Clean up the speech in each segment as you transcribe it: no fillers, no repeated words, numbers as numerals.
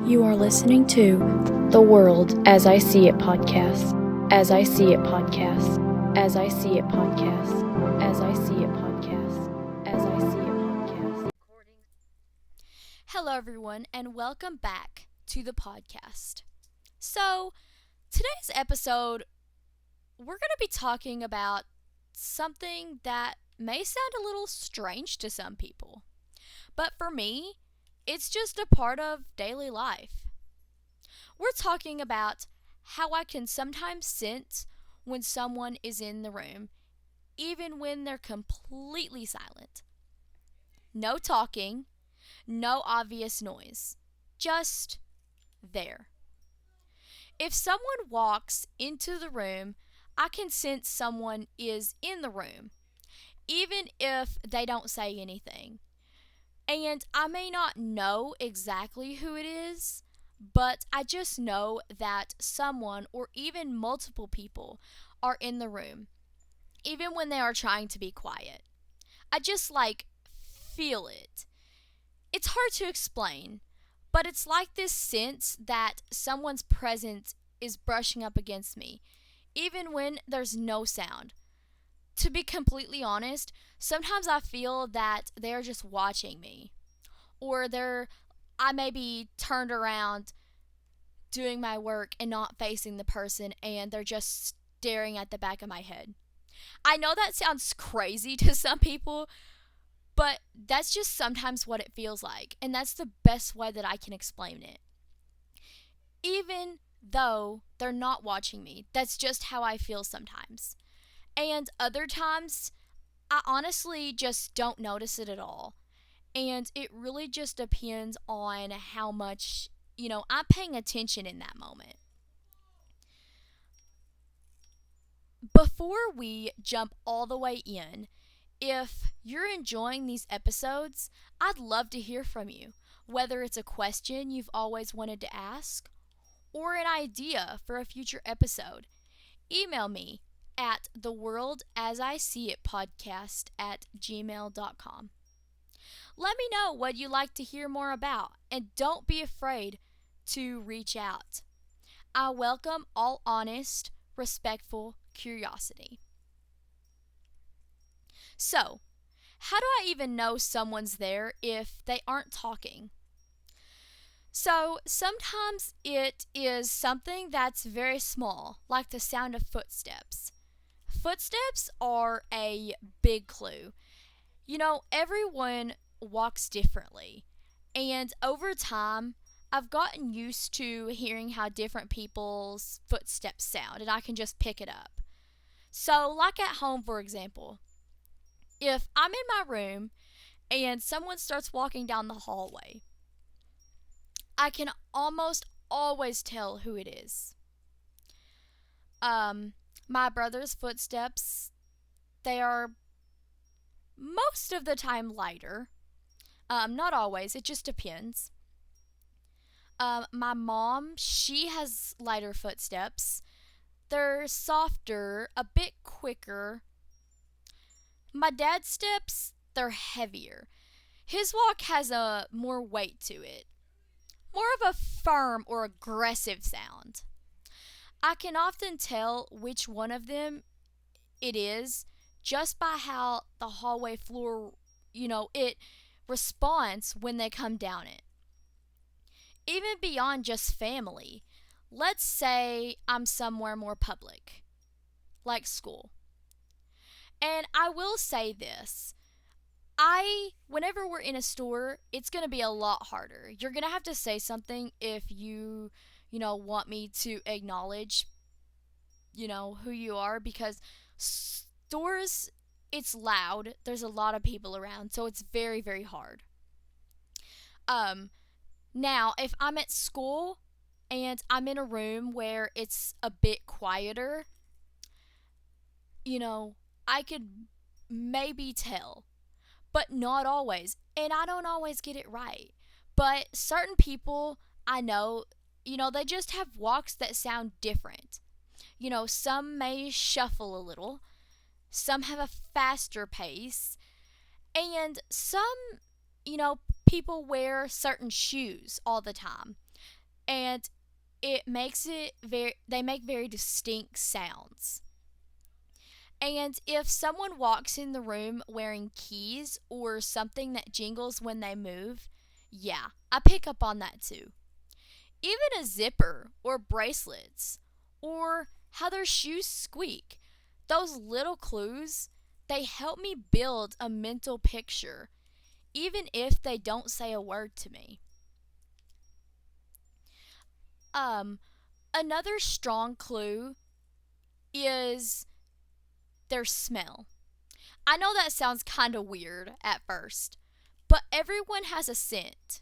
You are listening to The World As I See It podcast. As I See It podcast. As I See It podcast. As I See It podcast. As I See It podcast. Hello, everyone, and welcome back to the podcast. So, today's episode, we're going to be talking about something that may sound a little strange to some people. But for me, it's just a part of daily life. We're talking about how I can sometimes sense when someone is in the room, even when they're completely silent. No talking, no obvious noise, just there. If someone walks into the room, I can sense someone is in the room, even if they don't say anything. And I may not know exactly who it is, but I just know that someone or even multiple people are in the room, even when they are trying to be quiet. I just feel it. It's hard to explain, but it's like this sense that someone's presence is brushing up against me, even when there's no sound. To be completely honest, sometimes I feel that they're just watching me. Or I may be turned around doing my work and not facing the person, and they're just staring at the back of my head. I know that sounds crazy to some people, but that's just sometimes what it feels like, and that's the best way that I can explain it. Even though they're not watching me, that's just how I feel sometimes. And other times, I honestly just don't notice it at all. And it really just depends on how much, I'm paying attention in that moment. Before we jump all the way in, if you're enjoying these episodes, I'd love to hear from you. Whether it's a question you've always wanted to ask or an idea for a future episode, email me at theworldasIseeitpodcast@gmail.com. Let me know what you'd like to hear more about, and don't be afraid to reach out. I welcome all honest, respectful curiosity. So, how do I even know someone's there if they aren't talking? So, sometimes it is something that's very small, like the sound of footsteps. Footsteps are a big clue. Everyone walks differently, and over time, I've gotten used to hearing how different people's footsteps sound, and I can just pick it up. So, like at home, for example, if I'm in my room and someone starts walking down the hallway, I can almost always tell who it is. My brother's footsteps, they are most of the time lighter. Not always, it just depends. My mom, she has lighter footsteps. They're softer, a bit quicker. My dad's steps, they're heavier. His walk has a more weight to it. More of a firm or aggressive sound. I can often tell which one of them it is just by how the hallway floor, it responds when they come down it. Even beyond just family, let's say I'm somewhere more public, like school. And I will say this, whenever we're in a store, it's going to be a lot harder. You're going to have to say something if you want me to acknowledge, who you are, because stores, it's loud. There's a lot of people around, so it's very, very hard. Now, if I'm at school and I'm in a room where it's a bit quieter, I could maybe tell, but not always. And I don't always get it right. But certain people I know, they just have walks that sound different. Some may shuffle a little, some have a faster pace, and some, people wear certain shoes all the time. and they make very distinct sounds. And if someone walks in the room wearing keys or something that jingles when they move, yeah, I pick up on that too. Even a zipper or bracelets or how their shoes squeak. Those little clues, they help me build a mental picture, even if they don't say a word to me. Another strong clue is their smell. I know that sounds kind of weird at first, but everyone has a scent.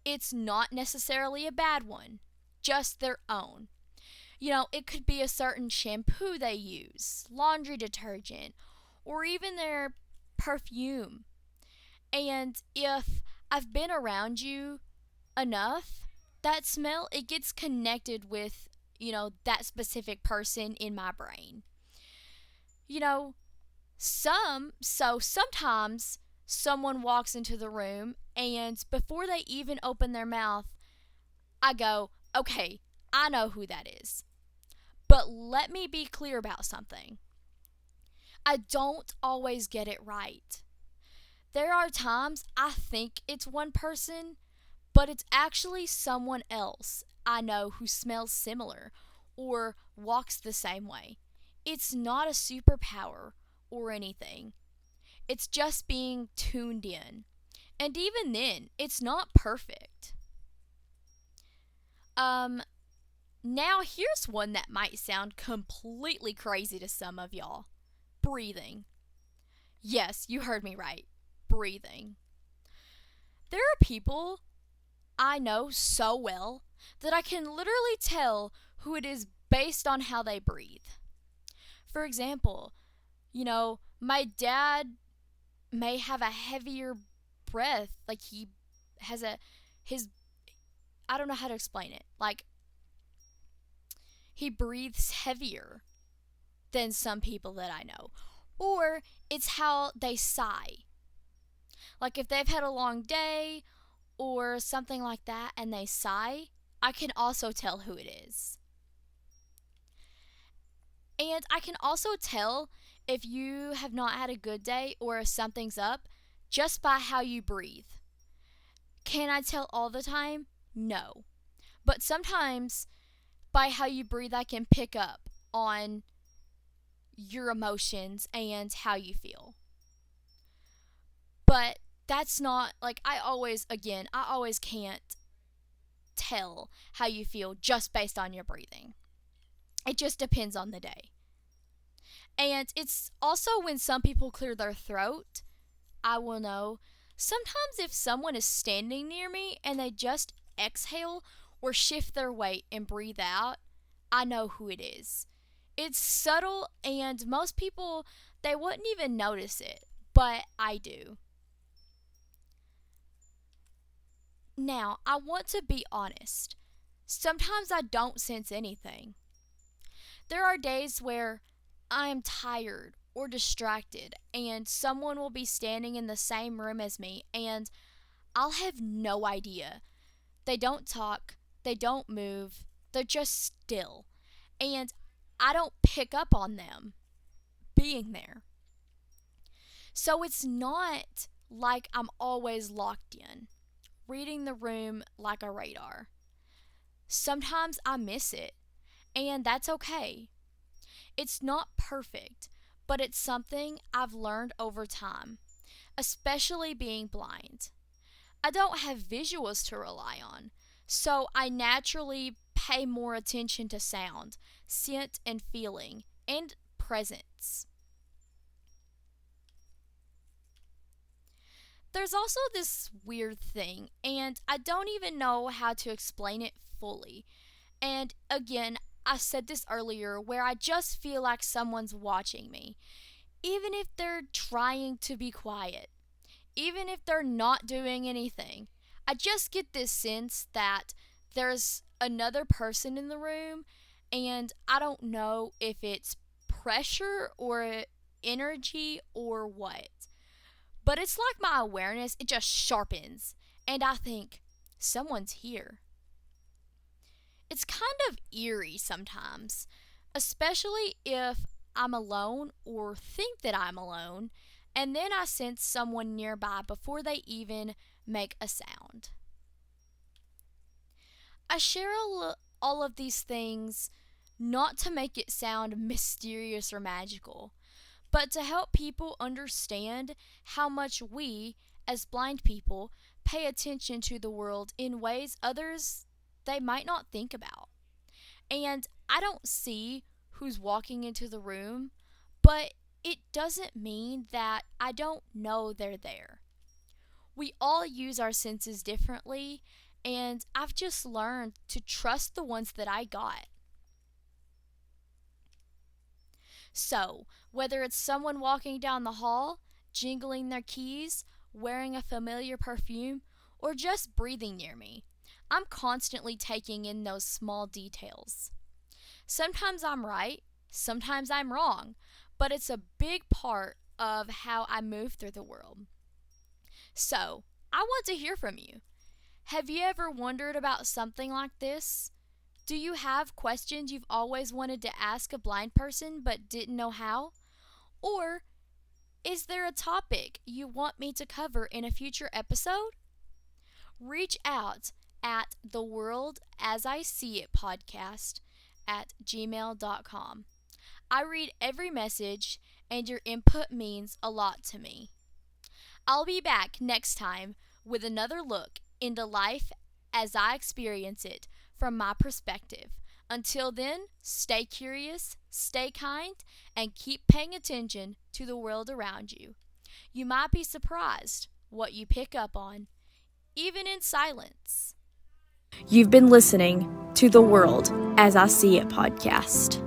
It's not necessarily a bad one, just their own. It could be a certain shampoo they use, laundry detergent, or even their perfume. And if I've been around you enough, that smell, it gets connected with, that specific person in my brain. You know, sometimes someone walks into the room and before they even open their mouth, I go, okay, I know who that is. But let me be clear about something. I don't always get it right. There are times I think it's one person, but it's actually someone else I know who smells similar or walks the same way. It's not a superpower or anything. It's just being tuned in. And even then, it's not perfect. Now here's one that might sound completely crazy to some of y'all. Breathing. Yes, you heard me right. Breathing. There are people I know so well that I can literally tell who it is based on how they breathe. For example, my dad may have a heavier breath, like he has I don't know how to explain it. Like he breathes heavier than some people that I know. Or it's how they sigh. Like if they've had a long day or something like that and they sigh, I can also tell who it is. And I can also tell if you have not had a good day or if something's up just by how you breathe. Can I tell all the time? No. But sometimes by how you breathe, I can pick up on your emotions and how you feel. But that's not, I always can't tell how you feel just based on your breathing. It just depends on the day. And it's also when some people clear their throat, I will know. Sometimes if someone is standing near me and they just exhale or shift their weight and breathe out, I know who it is. It's subtle and most people, they wouldn't even notice it, but I do. Now, I want to be honest. Sometimes I don't sense anything. There are days where I am tired or distracted and someone will be standing in the same room as me and I'll have no idea. They don't talk, they don't move, they're just still. And I don't pick up on them being there. So it's not like I'm always locked in, reading the room like a radar. Sometimes I miss it, and that's okay. It's not perfect, but it's something I've learned over time, especially being blind. I don't have visuals to rely on, so I naturally pay more attention to sound, scent, and feeling, and presence. There's also this weird thing, and I don't even know how to explain it fully. And again, I said this earlier where I just feel like someone's watching me, even if they're trying to be quiet, even if they're not doing anything. I just get this sense that there's another person in the room, and I don't know if it's pressure or energy or what. But it's like my awareness, it just sharpens, and I think, someone's here. it's kind of eerie sometimes, especially if I'm alone or think that I'm alone, and then I sense someone nearby before they even make a sound. I share all of these things not to make it sound mysterious or magical, but to help people understand how much we, as blind people, pay attention to the world in ways others they might not think about. And I don't see who's walking into the room, but it doesn't mean that I don't know they're there. We all use our senses differently, and I've just learned to trust the ones that I got. So, whether it's someone walking down the hall, jingling their keys, wearing a familiar perfume, or just breathing near me, I'm constantly taking in those small details. Sometimes I'm right, sometimes I'm wrong, but it's a big part of how I move through the world. So, I want to hear from you. Have you ever wondered about something like this? Do you have questions you've always wanted to ask a blind person but didn't know how? Or is there a topic you want me to cover in a future episode? Reach out at theworldasIseeIt@gmail.com. I read every message, and your input means a lot to me. I'll be back next time with another look into life as I experience it from my perspective. Until then, stay curious, stay kind, and keep paying attention to the world around you. You might be surprised what you pick up on, even in silence. You've been listening to the World as I See It podcast.